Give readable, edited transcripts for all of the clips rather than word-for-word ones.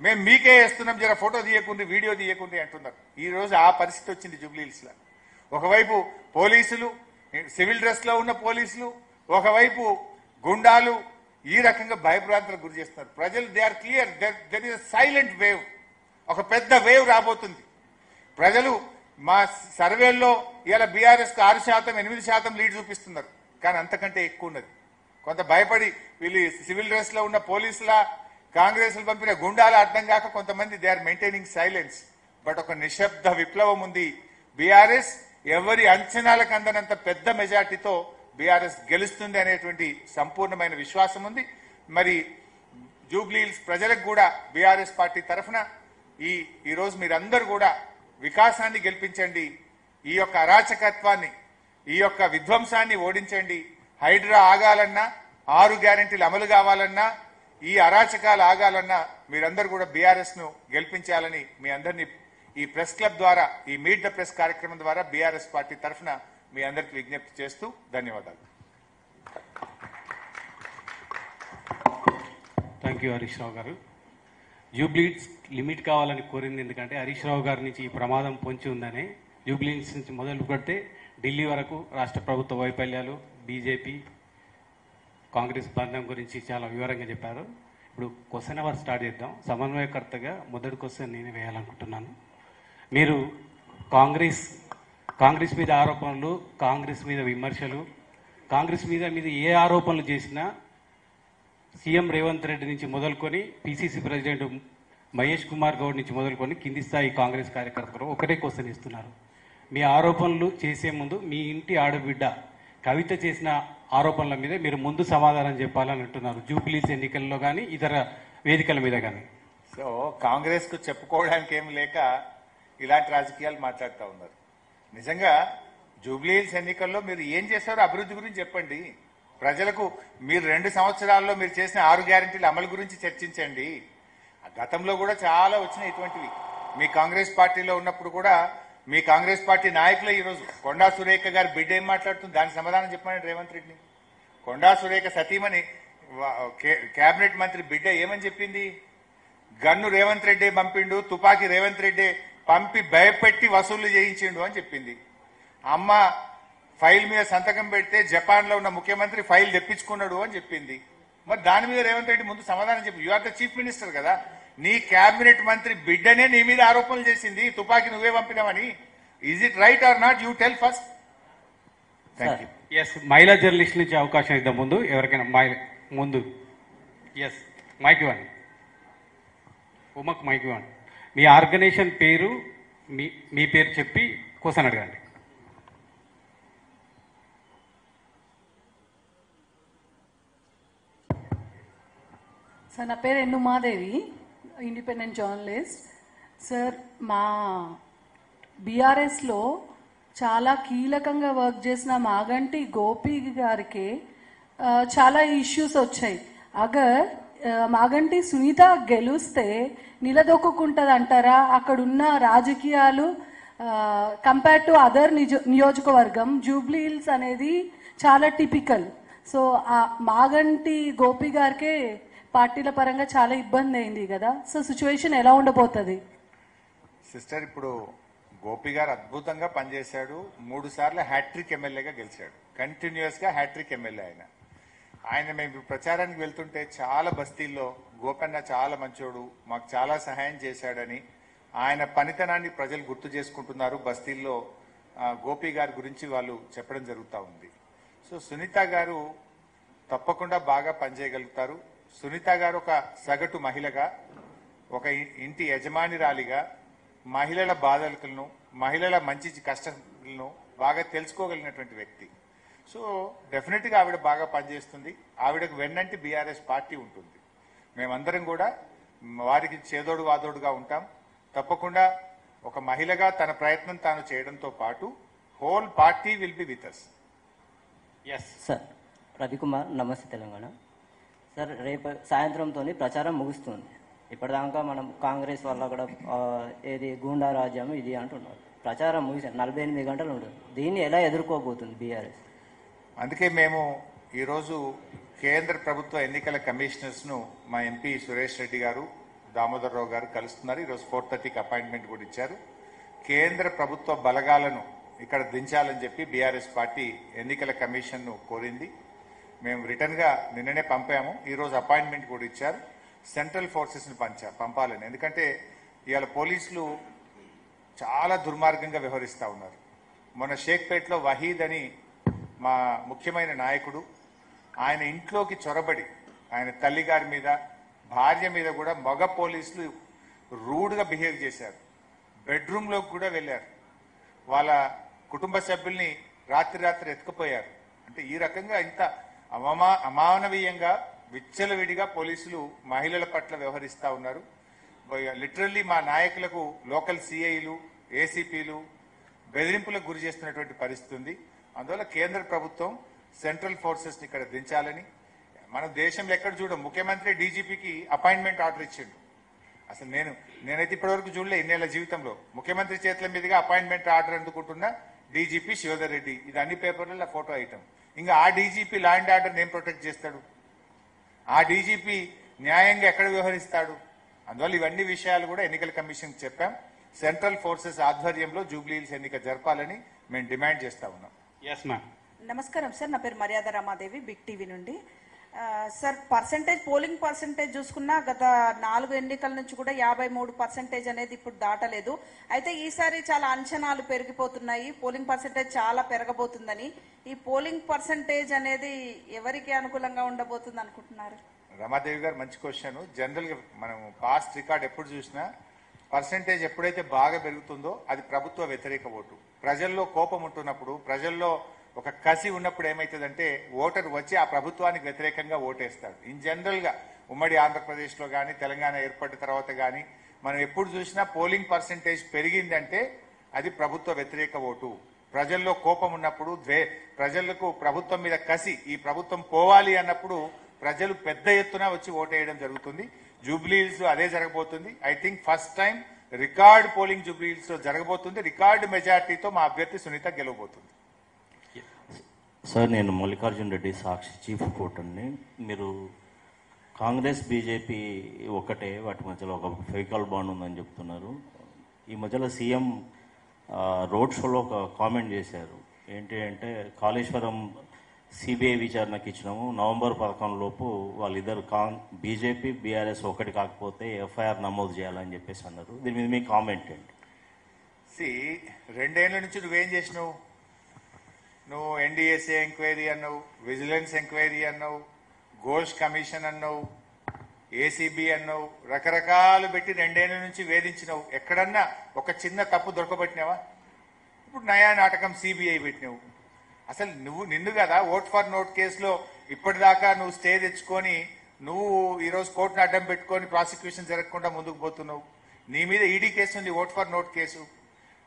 మేము మీకే వేస్తున్నాం, జర ఫోటో తీయకుండి వీడియో తీయకుండి అంటున్నారు. ఈ రోజు ఆ పరిస్థితి వచ్చింది జూబ్లీహిల్స్ లో. ఒకవైపు పోలీసులు, సివిల్ డ్రెస్ లో ఉన్న పోలీసులు, ఒకవైపు గుండాలు ఈ రకంగా భయభ్రాంతులకు గురి చేస్తున్నారు. ప్రజలు they are clear, there is silent wave, ఒక పెద్ద వేవ్ రాబోతుంది. ప్రజలు మా సర్వేల్లో ఇలా బీఆర్ఎస్ కు 6%, 8% లీడ్ చూపిస్తున్నారు, కానీ అంతకంటే ఎక్కువ ఉన్నది. కొంత భయపడి వీళ్ళు సివిల్ డ్రెస్ లో ఉన్న పోలీసుల, కాంగ్రెస్ పంపిన గుండాల అర్థం కాక కొంతమంది they are maintaining silence. But ఒక నిశ్శబ్ద విప్లవం ఉంది. బీఆర్ఎస్ ఎవరి అంచనాలకు అందనంత పెద్ద మెజార్టీతో బీఆర్ఎస్ గెలుస్తుంది అనేటువంటి సంపూర్ణమైన విశ్వాసం ఉంది. మరి జూబ్లీహిల్స్ ప్రజలకు కూడా బీఆర్ఎస్ పార్టీ తరఫున ఈ రోజు మీరందరూ కూడా వికాసాన్ని గెలిపించండి, ఈ యొక్క అరాచకత్వాన్ని, ఈ యొక్క విధ్వంసాన్ని ఓడించండి. హైడ్రా ఆగాలన్నా, 6 గ్యారెంటీలు అమలు కావాలన్నా, ఈ అరాచకాలు ఆగాలన్నా మీరందరూ కూడా బీఆర్ఎస్ ను గెలిపించాలని మీ అందరినీ ఈ ప్రెస్ క్లబ్ ద్వారా, ఈ మీట్ ద ప్రెస్ కార్యక్రమం ద్వారా బీఆర్ఎస్ పార్టీ తరఫున మీ అందరికీ విజ్ఞప్తి చేస్తూ ధన్యవాదాలు. థ్యాంక్ యూ హరీష్ రావు గారు. జూబ్లీహిల్స్ లిమిట్ కావాలని కోరింది ఎందుకంటే హరీష్ రావు గారి నుంచి ఈ ప్రమాదం పొంచి ఉందని. జూబ్లీహిల్స్ నుంచి మొదలు పెడితే ఢిల్లీ వరకు రాష్ట్ర ప్రభుత్వ వైఫల్యాలు, బీజేపీ కాంగ్రెస్ బంధం గురించి చాలా వివరంగా చెప్పారు. ఇప్పుడు క్వశ్చన్ అవర్ స్టార్ట్ చేద్దాం. సమన్వయకర్తగా మొదటి క్వశ్చన్ నేను వేయాలనుకుంటున్నాను. మీరు కాంగ్రెస్ మీద ఆరోపణలు, కాంగ్రెస్ మీద విమర్శలు, కాంగ్రెస్ మీద ఏ ఆరోపణలు చేసినా సీఎం రేవంత్ రెడ్డి నుంచి మొదలుకొని పిసిసి ప్రెసిడెంట్ మహేష్ కుమార్ గౌడ్ నుంచి మొదలుకొని కింది స్థాయి కాంగ్రెస్ కార్యకర్తలు ఒకటే క్వశ్చన్ ఇస్తున్నారు. మీ ఆరోపణలు చేసే ముందు మీ ఇంటి ఆడబిడ్డ కవిత చేసిన ఆరోపణల మీద మీరు ముందు సమాధానం చెప్పాలని అంటున్నారు, జూబ్లీహిల్స్ ఎన్నికల్లో కానీ ఇతర వేదికల మీద కానీ. సో కాంగ్రెస్ కు చెప్పుకోవడానికి ఏం లేక ఇలాంటి రాజకీయాలు మాట్లాడుతూ ఉన్నారు. నిజంగా జూబ్లీహిల్స్ ఎన్నికల్లో మీరు ఏం చేశారో అభివృద్ధి గురించి చెప్పండి. ప్రజలకు మీరు 2 సంవత్సరాల్లో మీరు చేసిన 6 గ్యారెంటీల అమలు గురించి చర్చించండి. గతంలో కూడా చాలా వచ్చినాయి ఇటువంటివి. మీ కాంగ్రెస్ పార్టీలో ఉన్నప్పుడు కూడా మీ కాంగ్రెస్ పార్టీ నాయకులే ఈరోజు కొండా సురేఖ గారి బిడ్డ ఏం మాట్లాడుతుంది, దానికి సమాధానం చెప్పమని రేవంత్ రెడ్డిని. కొండా సురేఖ సతీమణి కేబినెట్ మంత్రి బిడ్డ ఏమని చెప్పింది, గన్ను రేవంత్ రెడ్డి పంపిండు, తుపాకీ రేవంత్ రెడ్డి పంపి భయపెట్టి వసూళ్లు చేయించిండు అని చెప్పింది. అమ్మ ఫైల్ మీద సంతకం పెడితే జపాన్ లో ఉన్న ముఖ్యమంత్రి ఫైల్ తెప్పించుకున్నాడు అని చెప్పింది. మరి దాని మీద రేవంత్ రెడ్డి ముందు సమాధానం చెప్పి, you are the chief minister కదా, నీ కేబినెట్ మంత్రి బిడ్డనే నీ మీద ఆరోపణలు చేసింది, తుపాకీ నువ్వే పంపినావని. Is it right or not, you tell first. Thank you. Yes, మహిళా జర్నలిస్ట్ నుంచి అవకాశం ఇద్దాం ముందు ఎవరికైనా ముందు. ఎస్, మైక్ ఇవ్వండి. ఉమక్ మైక్ ఇవ్వండి. మీ ఆర్గనైజేషన్ పేరు, మీ పేరు చెప్పి క్వశ్చన్ అడగండి. సార్, నా పేరు ఎన్నుమాదేవి, ఇండిపెండెంట్ జర్నలిస్ట్. సార్, మా బీఆర్ఎస్లో చాలా కీలకంగా వర్క్ చేసిన మాగంటి గోపి గారికి చాలా ఇష్యూస్ వచ్చాయి. అగర్ మాగంటి సునీత గెలుస్తే నిలదొక్కుంటుంది అంటారా? అక్కడున్న రాజకీయాలు కంపేర్ టు అదర్ నియోజకవర్గం జూబ్లీహిల్స్ అనేది చాలా టిపికల్. సో ఆ మాగంటి గోపి గారికే పార్టీల పరంగా చాలా ఇబ్బంది అయింది కదా. సో సిచ్యువేషన్ ఎలా ఉండబోతుంది? సిస్టర్, ఇప్పుడు గోపి గారు అద్భుతంగా పనిచేశాడు. 3 సార్లు హ్యాట్రిక్ ఎమ్మెల్యేగా గెలిచాడు. కంటిన్యూస్ గా హ్యాట్రిక్ ఎమ్మెల్యే ఆయన మేము ప్రచారానికి వెళ్తుంటే చాలా బస్తీల్లో గోపన్న చాలా మంచోడు, మాకు చాలా సహాయం చేశాడని ఆయన పనితనాన్ని ప్రజలు గుర్తు చేసుకుంటున్నారు. బస్తీల్లో గోపి గారి గురించి వాళ్ళు చెప్పడం జరుగుతూ ఉంది. సో సునీత గారు తప్పకుండా బాగా పనిచేయగలుగుతారు. సునీత గారు ఒక సగటు మహిళగా, ఒక ఇంటి యజమానిరాలిగా మహిళల బాధలను, మహిళల మంచి కష్టాలను బాగా తెలుసుకోగలిగినటువంటి వ్యక్తి. సో డెఫినెట్ గా ఆవిడ బాగా పనిచేస్తుంది. ఆవిడకు వెన్నంటి బీఆర్ఎస్ పార్టీ ఉంటుంది. మేమందరం కూడా వారికి చేదోడు వాదోడుగా ఉంటాం. తప్పకుండా ఒక మహిళగా తన ప్రయత్నం తాను చేయడంతో పాటు whole party will be with us. Yes sir. Ravikumar, Namaste Telangana. Sir, రేపు సాయంత్రంతో ప్రచారం ముగుస్తుంది. ఇప్పటిదాకా మనం కాంగ్రెస్ వల్ల కూడా ఏది గూండా రాజ్యం ఇది అంటున్నారు. ప్రచారం ముగిసింది, 48 గంటలు ఉంటుంది. దీన్ని ఎలా ఎదుర్కోబోతుంది బీఆర్ఎస్? అందుకే మేము ఈరోజు కేంద్ర ప్రభుత్వ ఎన్నికల కమిషనర్స్ ను మా ఎంపీ సురేష్ రెడ్డి గారు, దామోదర్ రావు గారు కలుస్తున్నారు. ఈరోజు 4:30కి అపాయింట్మెంట్ కూడా ఇచ్చారు. కేంద్ర ప్రభుత్వ బలగాలను ఇక్కడ దించాలని చెప్పి బీఆర్ఎస్ పార్టీ ఎన్నికల కమిషన్ను కోరింది. మేము రిటర్న్గా నిన్ననే పంపాము. ఈరోజు అపాయింట్మెంట్ కూడా ఇచ్చారు. సెంట్రల్ ఫోర్సెస్ని పంపాలని. ఎందుకంటే ఇవాళ పోలీసులు చాలా దుర్మార్గంగా వ్యవహరిస్తూ ఉన్నారు. మొన్న షేక్పేట్లో వహీద్ అని మా ముఖ్యమైన నాయకుడు, ఆయన ఇంట్లోకి చొరబడి ఆయన తల్లిగారి మీద, భార్య మీద కూడా మగ పోలీసులు రూడ్గా బిహేవ్ చేశారు. బెడ్రూమ్లోకి కూడా వెళ్ళారు. వాళ్ళ కుటుంబ సభ్యుల్ని రాత్రి ఎత్తుకుపోయారు. అంటే ఈ రకంగా ఇంత అమానవీయంగా విచ్చలవిడిగా పోలీసులు మహిళల పట్ల వ్యవహరిస్తూ ఉన్నారు. లిటరల్లీ మా నాయకులకు లోకల్ సిఐలు, ఏసీపీలు బెదిరింపులకు గురి చేస్తున్నటువంటి పరిస్థితి ఉంది. అందువల్ల కేంద్ర ప్రభుత్వం సెంట్రల్ ఫోర్సెస్ని ఇక్కడ దించాలని, మన దేశంలో ఎక్కడ చూడం ముఖ్యమంత్రి డీజీపీకి అపాయింట్మెంట్ ఆర్డర్ ఇచ్చిండు. అసలు నేనైతే ఇప్పటివరకు చూడలే ఇన్నేళ్ల జీవితంలో ముఖ్యమంత్రి చేతుల మీదుగా అపాయింట్మెంట్ ఆర్డర్ అందుకుంటున్న డీజీపీ శివధర్ రెడ్డి. ఇది అన్ని పేపర్లలో ఫోటో ఐటమ్. ఇంకా ఆ డీజీపీ లా అండ్ ఆర్డర్ ఏం ప్రొటెక్ట్ చేస్తాడు? ఆ డీజీపీ న్యాయంగా ఎక్కడ వ్యవహరిస్తాడు? అందువల్ల ఇవన్నీ విషయాలు కూడా ఎన్నికల కమిషన్ చెప్పాం. సెంట్రల్ ఫోర్సెస్ ఆధ్వర్యంలో జూబ్లీ హిల్స్ ఎన్నిక జరపాలని మేము డిమాండ్ చేస్తా ఉన్నాం. Yes ma'am. నమస్కారం సార్, నా పేరు మర్యాద రామాదేవి, బిగ్ టీవీ నుండి. సార్, పోలింగ్ పర్సంటేజ్ చూసుకున్నా గత 4 ఎన్నికల నుంచి కూడా 53% అనేది ఇప్పుడు దాటలేదు. అయితే ఈసారి చాలా అంచనాలు పెరిగిపోతున్నాయి, పోలింగ్ పర్సంటేజ్ చాలా పెరగబోతుందని. ఈ పోలింగ్ పర్సంటేజ్ అనేది ఎవరికి అనుకూలంగా ఉండబోతుంది అనుకుంటున్నారు? రమాదేవి గారు మంచి క్వశ్చన్. జనరల్ గా మనం పాస్ట్ రికార్డ్ ఎప్పుడు చూసినా పర్సంటేజ్ ఎప్పుడైతే బాగా పెరుగుతుందో అది ప్రభుత్వ వ్యతిరేక ఓటు. ప్రజల్లో కోపం ఉంటున్నప్పుడు, ప్రజల్లో ఒక కసి ఉన్నప్పుడు ఏమవుతుందంటే ఓటర్ వచ్చి ఆ ప్రభుత్వానికి వ్యతిరేకంగా ఓటేస్తాడు. ఇన్ జనరల్ గా ఉమ్మడి ఆంధ్రప్రదేశ్లో కానీ, తెలంగాణ ఏర్పడిన తర్వాత కానీ మనం ఎప్పుడు చూసినా పోలింగ్ పర్సంటేజ్ పెరిగిందంటే అది ప్రభుత్వ వ్యతిరేక ఓటు. ప్రజల్లో కోపం ఉన్నప్పుడు, ప్రజలకు ప్రభుత్వం మీద కసి, ఈ ప్రభుత్వం పోవాలి అన్నప్పుడు ప్రజలు పెద్ద ఎత్తున వచ్చి ఓటేయడం జరుగుతుంది. జూబ్లీ హిల్స్ లో అదే జరగబోతుంది. I think first time record polling Jubilee hills లో జరగబోతుంది. రికార్డు మెజార్టీతో మా అభ్యర్థి సునీత గెలవబోతుంది. సార్, నేను మల్లికార్జున్ రెడ్డి, సాక్షి చీఫ్ రిపోర్టర్ని. మీరు కాంగ్రెస్ బీజేపీ ఒకటే, వాటి మధ్యలో ఒక ఫెవికాల్ బాండ్ ఉందని చెప్తున్నారు. ఈ మధ్యలో సీఎం రోడ్ షోలో ఒక కామెంట్ చేశారు. ఏంటి అంటే, కాళేశ్వరం సిబిఐ విచారణకి ఇచ్చినాము, నవంబర్ 11 లోపు వాళ్ళిద్దరు బీజేపీ బీఆర్ఎస్ ఒకటి కాకపోతే ఎఫ్ఐఆర్ నమోదు చేయాలని చెప్పేసి అన్నారు. దీని మీద మీ కామెంట్ ఏంటి? 2 ఏళ్ల నుంచి నువ్వేం చేసినావు? నువ్వు ఎన్డీఎస్ఏ ఎంక్వైరీ అన్నావు, విజిలెన్స్ ఎంక్వైరీ అన్నావు, ఘోష్ కమిషన్ అన్నావు, ఏసీబీ అన్నావు, రకరకాలు పెట్టి 2 ఏళ్ల నుంచి వేధించినావు. ఎక్కడన్నా ఒక చిన్న తప్పు దొరకబట్టినావా? ఇప్పుడు నయా నాటకం సిబిఐ పెట్టినావు. అసలు నిన్ను కదా ఓట్ ఫర్ నోట్ కేసులో ఇప్పటిదాకా నువ్వు స్టే తెచ్చుకొని నువ్వు ఈరోజు కోర్టును అడ్డం పెట్టుకొని ప్రాసిక్యూషన్ జరగకుండా ముందుకు పోతున్నావు. నీ మీద ఈడీ కేసు ఉంది, ఓట్ ఫర్ నోట్ కేసు.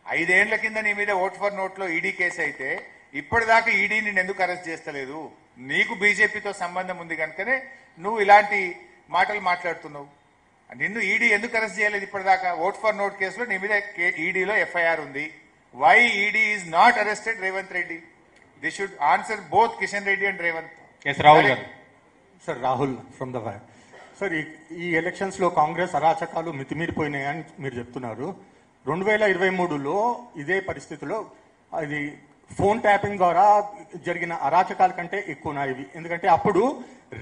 5 ఏళ్ల కింద నీ మీద ఓట్ ఫర్ నోట్ లో ఈడీ కేసు అయితే ఇప్పటిదాకా ఈడీ నిన్ను ఎందుకు అరెస్ట్ చేస్తలేదు? నీకు బీజేపీతో సంబంధం ఉంది కనుకనే నువ్వు ఇలాంటి మాటలు మాట్లాడుతున్నావు. నిన్ను ఈడీ ఎందుకు అరెస్ట్ చేయలేదు ఇప్పటిదాకా? ఓట్ ఫర్ నోట్ కేసులో నీ మీద ఈడీలో ఎఫ్ఐఆర్ ఉంది. Why ED is not arrested Revanth Reddy? They should answer both Kishan Reddy and Revanth. Yes Rahul గారు. Sir, Rahul from the wire. Sir, ఈ ఎలక్షన్స్ లో కాంగ్రెస్ అరాచకాలు మితిమీరిపోయినాయని మీరు చెప్తున్నారు. 2023లో ఇదే పరిస్థితిలో అది ఫోన్ ట్యాపింగ్ ద్వారా జరిగిన అరాచకాల కంటే ఎక్కువ ఇవి. ఎందుకంటే అప్పుడు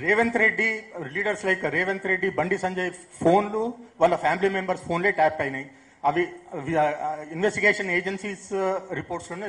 రేవంత్ రెడ్డి, లీడర్స్ లైక్ రేవంత్ రెడ్డి, బండి సంజయ్ ఫోన్లు, వాళ్ళ ఫ్యామిలీ మెంబర్స్ ఫోన్లే ట్యాప్ అయినాయి. అవి ఇన్వెస్టిగేషన్ ఏజెన్సీస్ రిపోర్ట్స్ లోనే